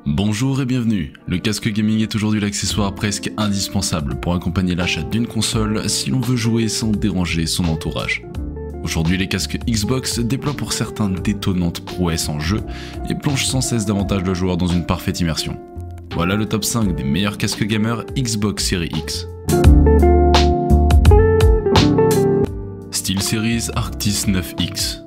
Bonjour et bienvenue, le casque gaming est aujourd'hui l'accessoire presque indispensable pour accompagner l'achat d'une console si l'on veut jouer sans déranger son entourage. Aujourd'hui les casques Xbox déploient pour certains d'étonnantes prouesses en jeu et plongent sans cesse davantage le joueur dans une parfaite immersion. Voilà le top 5 des meilleurs casques gamers Xbox Series X. SteelSeries Arctis 9X.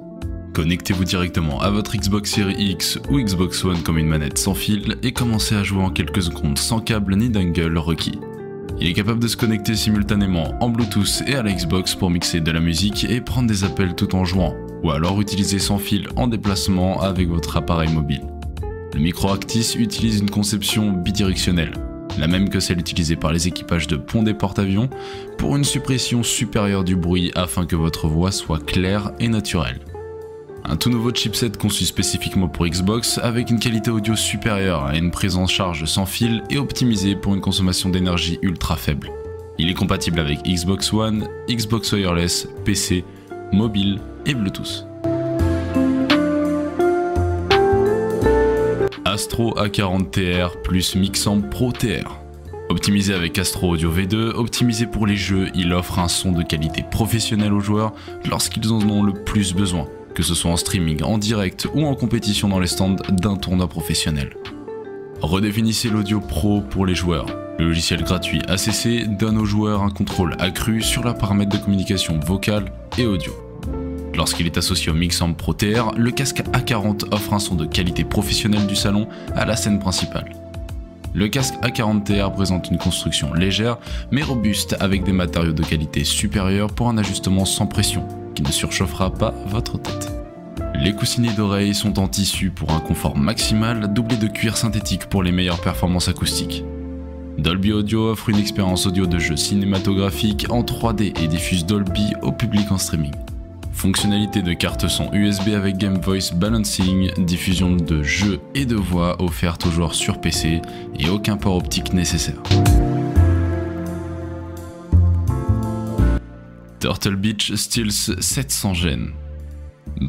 Connectez-vous directement à votre Xbox Series X ou Xbox One comme une manette sans fil et commencez à jouer en quelques secondes sans câble ni dongle requis. Il est capable de se connecter simultanément en Bluetooth et à la Xbox pour mixer de la musique et prendre des appels tout en jouant, ou alors utiliser sans fil en déplacement avec votre appareil mobile. Le micro Arctis utilise une conception bidirectionnelle, la même que celle utilisée par les équipages de pont des porte-avions, pour une suppression supérieure du bruit afin que votre voix soit claire et naturelle. Un tout nouveau chipset conçu spécifiquement pour Xbox avec une qualité audio supérieure et une prise en charge sans fil et optimisé pour une consommation d'énergie ultra faible. Il est compatible avec Xbox One, Xbox Wireless, PC, mobile et Bluetooth. Astro A40TR plus Mixamp Pro TR. Optimisé avec Astro Audio V2, optimisé pour les jeux, il offre un son de qualité professionnelle aux joueurs lorsqu'ils en ont le plus besoin, que ce soit en streaming, en direct ou en compétition dans les stands d'un tournoi professionnel. Redéfinissez l'audio pro pour les joueurs. Le logiciel gratuit ACC donne aux joueurs un contrôle accru sur la paramètre de communication vocale et audio. Lorsqu'il est associé au Mixamp Pro TR, le casque A40 offre un son de qualité professionnelle du salon à la scène principale. Le casque A40TR présente une construction légère mais robuste avec des matériaux de qualité supérieure pour un ajustement sans pression qui ne surchauffera pas votre tête. Les coussinets d'oreilles sont en tissu pour un confort maximal doublé de cuir synthétique pour les meilleures performances acoustiques. Dolby Audio offre une expérience audio de jeu cinématographique en 3D et diffuse Dolby au public en streaming. Fonctionnalité de carte son USB avec Game Voice Balancing, diffusion de jeux et de voix offerte aux joueurs sur PC et aucun port optique nécessaire. Turtle Beach Stealth 700 Gen.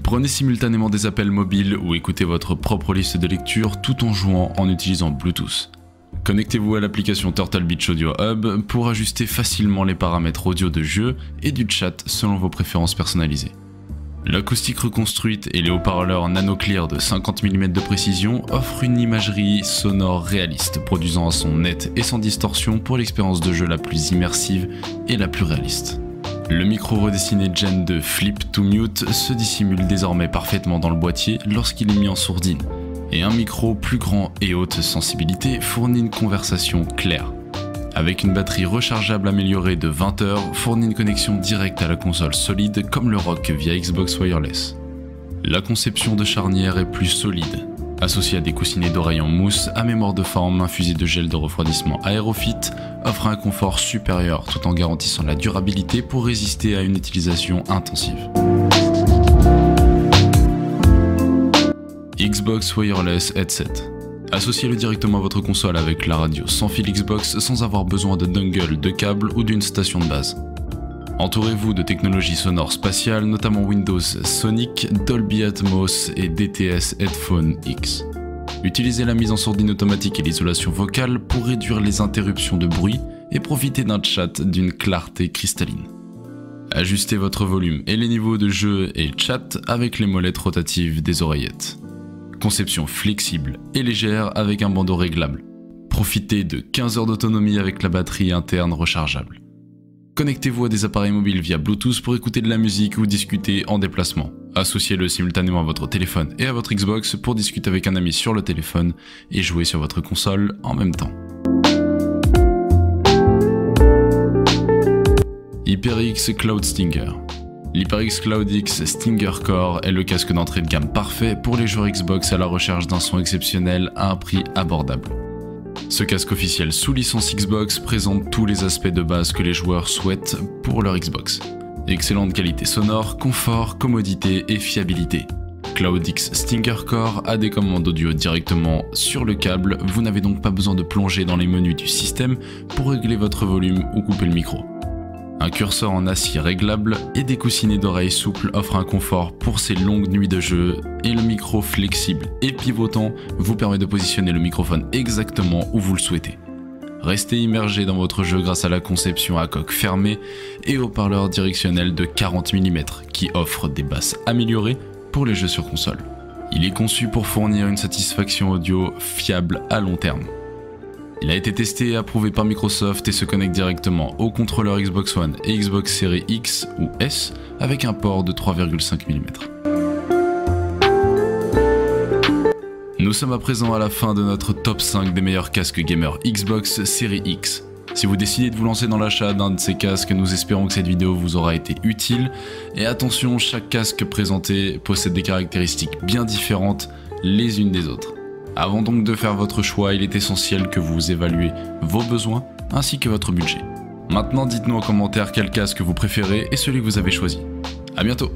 Prenez simultanément des appels mobiles ou écoutez votre propre liste de lecture tout en jouant en utilisant Bluetooth. Connectez-vous à l'application Turtle Beach Audio Hub pour ajuster facilement les paramètres audio de jeu et du chat selon vos préférences personnalisées. L'acoustique reconstruite et les haut-parleurs Nano Clear de 50 mm de précision offrent une imagerie sonore réaliste, produisant un son net et sans distorsion pour l'expérience de jeu la plus immersive et la plus réaliste. Le micro redessiné Gen 2 Flip to Mute se dissimule désormais parfaitement dans le boîtier lorsqu'il est mis en sourdine, et un micro plus grand et haute sensibilité fournit une conversation claire. Avec une batterie rechargeable améliorée de 20 heures, fournit une connexion directe à la console solide comme le rock via Xbox Wireless. La conception de charnière est plus solide, associée à des coussinets d'oreilles en mousse à mémoire de forme infusée de gel de refroidissement Aerofit, offre un confort supérieur tout en garantissant la durabilité pour résister à une utilisation intensive. Xbox Wireless Headset. Associez-le directement à votre console avec la radio sans fil Xbox sans avoir besoin de dongle, de câble ou d'une station de base. Entourez-vous de technologies sonores spatiales, notamment Windows Sonic, Dolby Atmos et DTS Headphone X. Utilisez la mise en sourdine automatique et l'isolation vocale pour réduire les interruptions de bruit et profitez d'un chat d'une clarté cristalline. Ajustez votre volume et les niveaux de jeu et chat avec les molettes rotatives des oreillettes. Conception flexible et légère avec un bandeau réglable. Profitez de 15 heures d'autonomie avec la batterie interne rechargeable. Connectez-vous à des appareils mobiles via Bluetooth pour écouter de la musique ou discuter en déplacement. Associez-le simultanément à votre téléphone et à votre Xbox pour discuter avec un ami sur le téléphone et jouer sur votre console en même temps. HyperX Cloud Stinger. L'HyperX Cloud X Stinger Core est le casque d'entrée de gamme parfait pour les joueurs Xbox à la recherche d'un son exceptionnel à un prix abordable. Ce casque officiel sous licence Xbox présente tous les aspects de base que les joueurs souhaitent pour leur Xbox. Excellente qualité sonore, confort, commodité et fiabilité. Cloud X Stinger Core a des commandes audio directement sur le câble, vous n'avez donc pas besoin de plonger dans les menus du système pour régler votre volume ou couper le micro. Un curseur en acier réglable et des coussinets d'oreilles souples offrent un confort pour ces longues nuits de jeu, et le micro flexible et pivotant vous permet de positionner le microphone exactement où vous le souhaitez. Restez immergé dans votre jeu grâce à la conception à coque fermée et haut-parleur directionnel de 40 mm qui offre des basses améliorées pour les jeux sur console. Il est conçu pour fournir une satisfaction audio fiable à long terme. Il a été testé et approuvé par Microsoft et se connecte directement au contrôleur Xbox One et Xbox Series X ou S avec un port de 3,5 mm. Nous sommes à présent à la fin de notre top 5 des meilleurs casques gamer Xbox Series X. Si vous décidez de vous lancer dans l'achat d'un de ces casques, nous espérons que cette vidéo vous aura été utile. Et attention, chaque casque présenté possède des caractéristiques bien différentes les unes des autres. Avant donc de faire votre choix, il est essentiel que vous évaluez vos besoins ainsi que votre budget. Maintenant, dites-nous en commentaire quel casque vous préférez et celui que vous avez choisi. A bientôt!